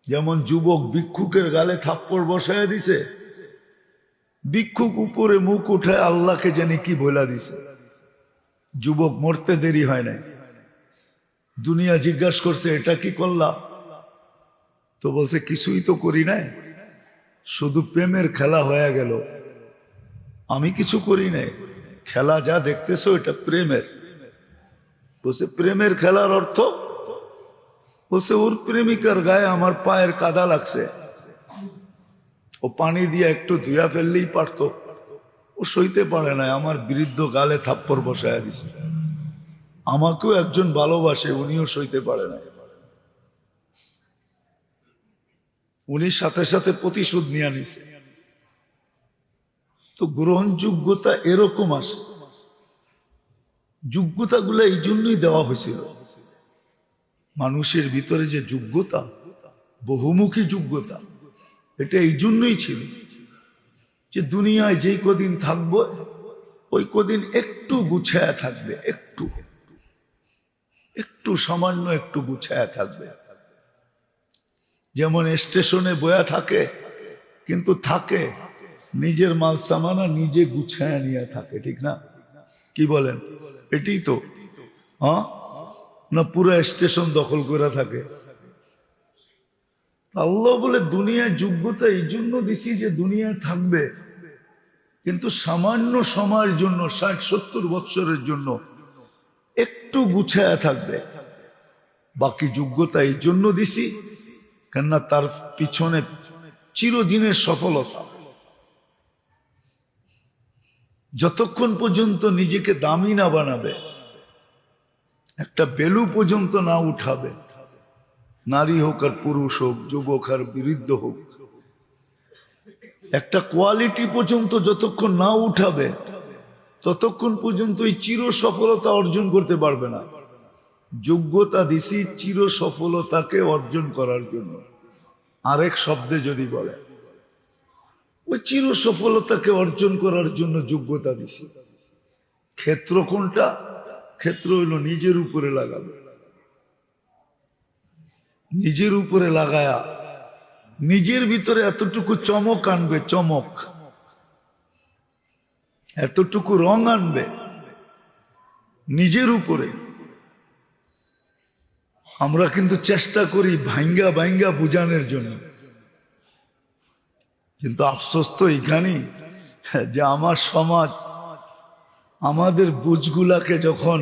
যেমন যুবক ভিক্ষুকের গালে থাপ্পড় বসায় দিছে, ভিক্ষুক উপরে মুখ উঠায় আল্লাহকে জানি কি বলা দিছে। যুবক মরতে দেরি হয় নাই। দুনিয়া জিজ্ঞাসা করছে এটা কি করলা, তো বলছে কিছুই তো করি নাই, শুধু প্রেমের খেলা হয়ে গেল, আমি কিছু করি নাই, খেলা যা দেখতেছো এটা প্রেমের। বলছে প্রেমের খেলার অর্থ? বলছে ওর প্রেমিকার গায়ে আমার পায়ের কাদা লাগছে, ও পানি দিয়ে একটু ধুয়া ফেললেই পারতো, ও সইতে পারে না, আমার বৃদ্ধ গালে থাপ্পড় বসায় দিছে। আমাকেও একজন ভালোবাসে, উনিও সইতে পারে না, উনি সাথে সাথে প্রতিশোধ নিয়ে নিছে। তো গ্রহণযোগ্যতা এরকম আসে। যোগ্যতাগুলো এই জন্যই দেওয়া হয়েছিল, মানুষের ভিতরে যে যোগ্যতা, বহুমুখী যোগ্যতা, এটা এই জন্যই ছিল যে দুনিয়ায় যেই কদিন থাকবো ওই কদিন একটু গুছায়া থাকবে, একটু একটু সামান্য একটু গুছায়া থাকবে। যেমন স্টেশনে বয়া থাকে, কিন্তু থাকে নিজের মাল সামানা নিজে গুছায়া নিয়ে থাকে, ঠিক না? কি বলেন? এটাই তো, হ্যাঁ না? পুরো স্টেশন দখল করে থাকে। আল্লাহ বলে দুনিয়ায় যোগ্যতা এই জন্য দিছি যে দুনিয়ায় থাকবে, কিন্তু সামান্য সময়ের জন্য, 60-70 বছরের জন্য একটু গুছায়া থাকবে। বাকি যোগ্যতা এই জন্য দিছি কেননা তার পিছনে চিরদিনের সফলতা। যতক্ষণ পর্যন্ত নিজেকে দামি না বানাবে, একটা বেলু পর্যন্ত না উঠাবে, নারী হোক আর পুরুষ হোক, যুবক আর বৃদ্ধ হোক, একটা কোয়ালিটি পর্যন্ত যতক্ষণ না উঠাবে ততক্ষণ পর্যন্ত এই চির সফলতা অর্জন করতে পারবে না। যোগ্যতা দিছি চির সফলতাকে অর্জন করার জন্য। আরেক শব্দে যদি বলে, ওই চির সফলতাকে অর্জন করার জন্য যোগ্যতা দিছি। ক্ষেত্র কোনটা? ক্ষেত্র হইল নিজের উপরে লাগাবে, নিজের উপরে লাগায়া নিজের ভিতরে এতটুকু চমক আনবে, চমক, এতটুকু রং আনবে নিজের উপরে। আমরা কিন্তু চেষ্টা করি ভাঙ্গা ভাঙ্গা বুঝানোর জন্য, কিন্তু আফসোস তো এইখানেই যে আমার সমাজ আমাদের বুঝগুলাকে যখন